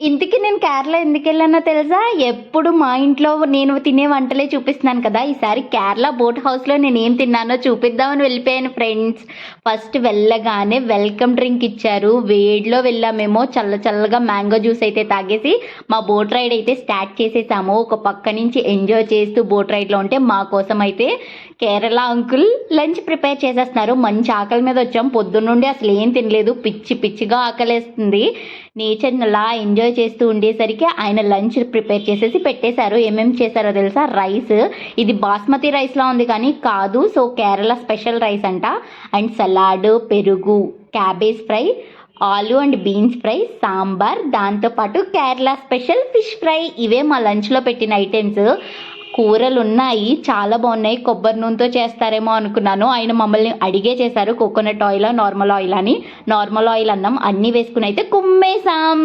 ఇంతకీ నేను కేరళ ఎందుకెళ్ళానో తెలుసా? ఎప్పుడు మా ఇంట్లో నేను తినే వంటలే చూపిస్తున్నాను కదా! ఈసారి కేరళ బోట్ హౌస్‌లో నేనేం తిన్నానో చూపిద్దామని వెళ్ళిపోయాను ఫ్రెండ్స్. ఫస్ట్ వెళ్ళగానే వెల్కమ్ డ్రింక్ ఇచ్చారు. వేడిలో వెళ్ళామేమో చల్లగా మ్యాంగో జ్యూస్ అయితే తాగేసి మా బోట్ రైడ్ అయితే స్టార్ట్ చేసేసాము. ఒక పక్క నుంచి ఎంజాయ్ చేస్తూ బోట్ రైడ్‌లో ఉంటే మా కోసం అయితే కేరళ అంకుల్ లంచ్ ప్రిపేర్ చేసేస్తున్నారు. మంచి ఆకలి మీద వచ్చాం. పొద్దున్నుండి అసలు ఏం తినలేదు. పిచ్చిగా ఆకలేస్తుంది. నేచర్‌ని అలా ఎంజాయ్ చేస్తూ ఉండేసరికి ఆయన లంచ్ ప్రిపేర్ చేసేసి పెట్టేశారు. ఏమేమి చేశారో తెలుసా? రైస్, ఇది బాస్మతి రైస్‌లా ఉంది కానీ కాదు. సో కేరళ స్పెషల్ రైస్ అంట. అండ్ సలాడ్, పెరుగు, క్యాబేజ్ ఫ్రై, ఆలు అండ్ బీన్స్ ఫ్రై, సాంబార్, దాంతోపాటు కేరళ స్పెషల్ ఫిష్ ఫ్రై. ఇవే మా లంచ్లో పెట్టిన ఐటమ్స్. కూరలు ఉన్నాయి, చాలా బాగున్నాయి. కొబ్బరి నూనెతో చేస్తారేమో అనుకున్నాను. ఆయన మమ్మల్ని అడిగే చేశారు కోకోనట్ ఆయిల్ నార్మల్ ఆయిల్ అని. నార్మల్ ఆయిల్ అన్నం అన్నీ వేసుకుని అయితే కుమ్మేశాం.